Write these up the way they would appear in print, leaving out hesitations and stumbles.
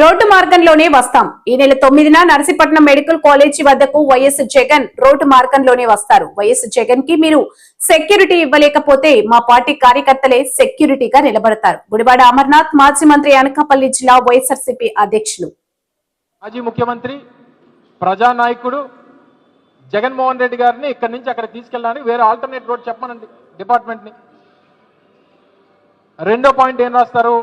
Road మార్గంలోనే వస్తాం. ఈ నెల 9న నర్సీపట్నం మెడికల్ కాలేజీ వద్దకు వైఎస్ జగన్ రోడ్డు మార్గంలోనే వస్తారు. వైఎస్ జగన్ కి మీరు సెక్యూరిటీ ఇవ్వలేకపోతే మా పార్టీ కార్యకర్తలే సెక్యూరిటీగా నిలబడతారు. గుడివాడ అమర్నాథ్ మాజీ మంత్రి అనకాపల్లి జిల్లా వైఎస్ఆర్సీపీ అధ్యక్షులు. మాజీ ముఖ్యమంత్రి ప్రజానాయకుడు జగన్మోహన్ రెడ్డి గారిని ఇక్కడి నుంచి అక్కడ తీసుకెళ్ళడానికి వేరే ఆల్టర్నేట్ రోడ్ చెప్పమనండి డిపార్ట్మెంట్ ని. రెండో పాయింట్ ఏం రాస్తారు?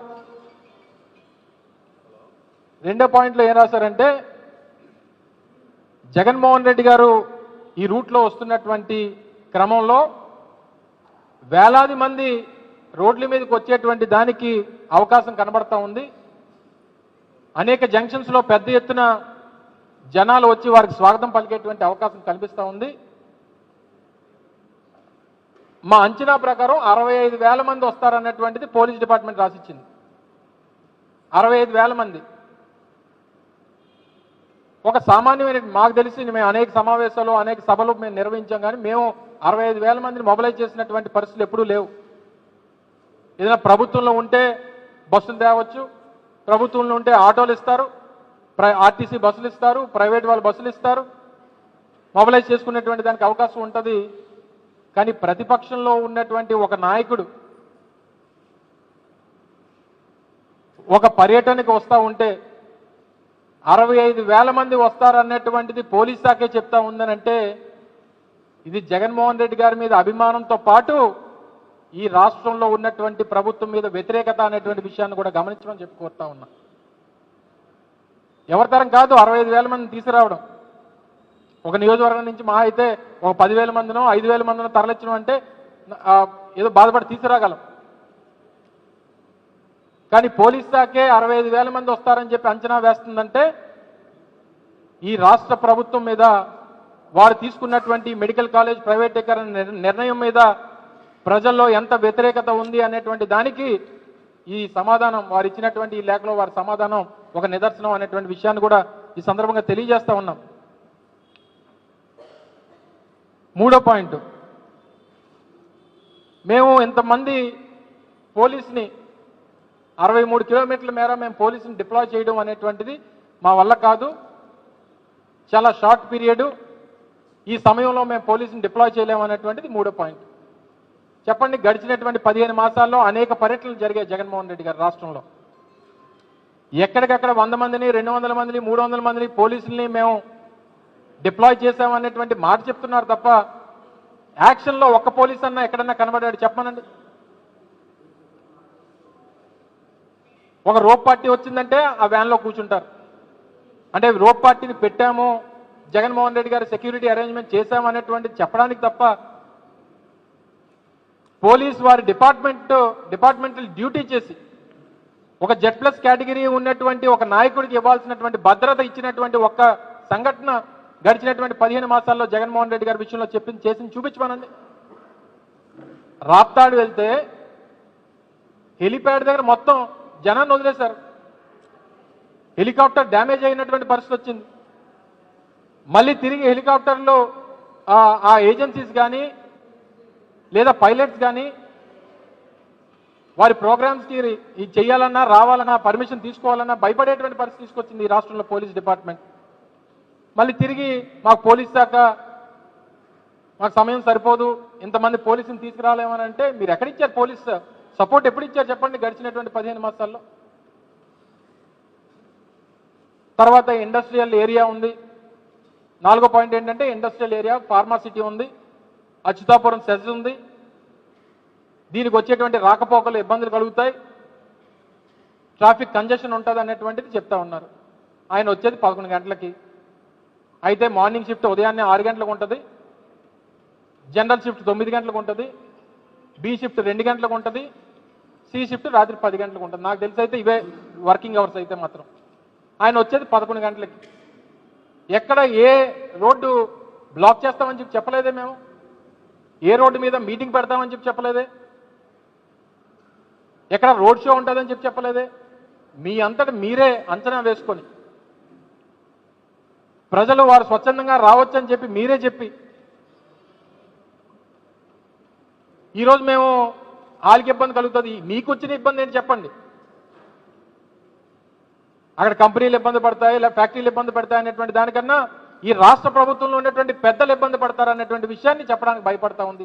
రెండో పాయింట్లో ఏం రాశారంటే జగన్మోహన్ రెడ్డి గారు ఈ రూట్లో వస్తున్నటువంటి క్రమంలో వేలాది మంది రోడ్ల మీదకి వచ్చేటువంటి దానికి అవకాశం కనబడతా ఉంది. అనేక జంక్షన్స్లో పెద్ద ఎత్తున జనాలు వచ్చి వారికి స్వాగతం పలికేటువంటి అవకాశం కనిపిస్తూ ఉంది. మా అంచనా ప్రకారం 65,000 మంది వస్తారన్నటువంటిది పోలీస్ డిపార్ట్మెంట్ రాసిచ్చింది. 65,000 మంది. ఒక సామాన్యమైన, మాకు తెలిసి మేము అనేక సమావేశాలు అనేక సభలు మేము నిర్వహించాం, కానీ మేము 65,000 మందిని మొబిలైజ్ చేసినటువంటి పరిస్థితులు ఎప్పుడూ లేవు. ఏదైనా ప్రభుత్వంలో ఉంటే బస్సులు తేవచ్చు, ప్రభుత్వంలో ఉంటే ఆటోలు ఇస్తారు, ఆర్టీసీ బస్సులు ఇస్తారు, ప్రైవేట్ వాళ్ళు బస్సులు ఇస్తారు, మొబిలైజ్ చేసుకునేటువంటి దానికి అవకాశం ఉంటుంది. కానీ ప్రతిపక్షంలో ఉన్నటువంటి ఒక నాయకుడు ఒక పర్యటనకు వస్తూ ఉంటే 65,000 మంది వస్తారన్నటువంటిది పోలీస్ శాఖే చెప్తా ఉందనంటే ఇది జగన్మోహన్ రెడ్డి గారి మీద అభిమానంతో పాటు ఈ రాష్ట్రంలో ఉన్నటువంటి ప్రభుత్వం మీద వ్యతిరేకత అనేటువంటి విషయాన్ని కూడా గమనించమని చెప్పుకోతా ఉన్నా. ఎవరి తరం కాదు 65,000 మందిని తీసుకురావడం. ఒక నియోజకవర్గం నుంచి మహా అయితే ఒక 10,000 మందినో 5,000 మందినో తరలించడం అంటే ఏదో బాధపడి తీసుకురాగలం. కానీ పోలీస్ శాఖే 65,000 మంది వస్తారని చెప్పి అంచనా వేస్తుందంటే ఈ రాష్ట్ర ప్రభుత్వం మీద, వారు తీసుకున్నటువంటి మెడికల్ కాలేజ్ ప్రైవేటీకరణ నిర్ణయం మీద ప్రజల్లో ఎంత వ్యతిరేకత ఉంది అనేటువంటి దానికి ఈ సమాధానం, వారు ఇచ్చినటువంటి ఈ లేఖలో వారి సమాధానం ఒక నిదర్శనం అనేటువంటి విషయాన్ని కూడా ఈ సందర్భంగా తెలియజేస్తా ఉన్నాం. మూడో పాయింట్, మేము ఇంతమంది పోలీసుని 63 కిలోమీటర్ల మేర మేము పోలీసుని డిప్లాయ్ చేయడం అనేటువంటిది మా వల్ల కాదు. చాలా షార్ట్ పీరియడ్, ఈ సమయంలో మేము పోలీసుని డిప్లాయ్ చేయలేము అనేటువంటిది మూడో పాయింట్. చెప్పండి, గడిచినటువంటి 15 మాసాల్లో అనేక పర్యటనలు జరిగాయి జగన్మోహన్ రెడ్డి గారు రాష్ట్రంలో. ఎక్కడికక్కడ 100 మందిని 200 మందిని 300 మందిని పోలీసుల్ని మేము డిప్లాయ్ చేసామనేటువంటి మాట చెప్తున్నారు తప్ప యాక్షన్లో ఒక్క పోలీస్ అన్నా ఎక్కడన్నా కనబడాడు చెప్పమనండి. ఒక రోప్ పార్టీ వచ్చిందంటే ఆ వ్యాన్లో కూర్చుంటారు. అంటే రోప్ పార్టీని పెట్టాము, జగన్మోహన్ రెడ్డి గారు సెక్యూరిటీ అరేంజ్మెంట్ చేశాము అనేటువంటిది చెప్పడానికి తప్ప పోలీస్ వారి డిపార్ట్మెంటల్ డ్యూటీ చేసి ఒక Z+ కేటగిరీ ఉన్నటువంటి ఒక నాయకుడికి ఇవ్వాల్సినటువంటి భద్రత ఇచ్చినటువంటి ఒక్క సంఘటన గడిచినటువంటి 15 మాసాల్లో జగన్మోహన్ రెడ్డి గారి విషయంలో చేసింది చూపించమనండి. రాప్తాడు వెళ్తే హెలిప్యాడ్ దగ్గర మొత్తం జనాన్ని వదిలేశారు. హెలికాప్టర్ డ్యామేజ్ అయినటువంటి పరిస్థితి వచ్చింది. మళ్ళీ తిరిగి హెలికాప్టర్లో ఆ ఏజెన్సీస్ కానీ లేదా పైలట్స్ కానీ వారి ప్రోగ్రామ్స్కి చేయాలన్నా రావాలన్నా పర్మిషన్ తీసుకోవాలన్నా భయపడేటువంటి పరిస్థితి తీసుకొచ్చింది ఈ రాష్ట్రంలో పోలీస్ డిపార్ట్మెంట్. మళ్ళీ తిరిగి మాకు పోలీస్ శాఖ, మాకు సమయం సరిపోదు, ఇంతమంది పోలీసుని తీసుకురాలేమని అంటే మీరు ఎక్కడిచ్చారు? పోలీస్ సపోర్ట్ ఎప్పుడు ఇచ్చారు చెప్పండి గడిచినటువంటి 15 మాసాల్లో? తర్వాత ఇండస్ట్రియల్ ఏరియా ఉంది. 4వ పాయింట్ ఏంటంటే ఇండస్ట్రియల్ ఏరియా, ఫార్మాసిటీ ఉంది, అచ్యుతాపురం సెజ్ ఉంది. దీనికి వచ్చేటువంటి రాకపోకలు ఇబ్బందులు కలుగుతాయి, ట్రాఫిక్ కంజెషన్ ఉంటుంది అనేటువంటిది చెప్తా ఉన్నారు. ఆయన వచ్చేది 11 గంటలకి. అయితే మార్నింగ్ షిఫ్ట్ ఉదయాన్నే 6 గంటలకు ఉంటుంది, జనరల్ షిఫ్ట్ 9 గంటలకు ఉంటుంది, బి షిఫ్ట్ 2 గంటలకు ఉంటుంది, సి షిఫ్ట్ రాత్రి 10 గంటలకు ఉంటుంది. నాకు తెలిసి అయితే ఇవే వర్కింగ్ అవర్స్ అయితే మాత్రం. ఆయన వచ్చేది 11 గంటలకి. ఎక్కడ ఏ రోడ్డు బ్లాక్ చేస్తామని చెప్పి చెప్పలేదే మేము, ఏ రోడ్డు మీద మీటింగ్ పెడతామని చెప్పి చెప్పలేదే, ఎక్కడ రోడ్ షో ఉంటుందని చెప్పి చెప్పలేదే. మీ అంతటి మీరే అంచనా వేసుకొని ప్రజలు వారు స్వచ్ఛందంగా రావచ్చని చెప్పి మీరే చెప్పి ఈరోజు మేము వాళ్ళకి ఇబ్బంది కలుగుతుంది, మీకు వచ్చిన ఇబ్బంది ఏంటి చెప్పండి. అక్కడ కంపెనీలు ఇబ్బంది పడతాయి లేదా ఫ్యాక్టరీలు ఇబ్బంది పడతాయి అనేటువంటి దానికన్నా ఈ రాష్ట్ర ప్రభుత్వంలో ఉన్నటువంటి పెద్దలు ఇబ్బంది పడతారు అనేటువంటి విషయాన్ని చెప్పడానికి భయపడతా ఉంది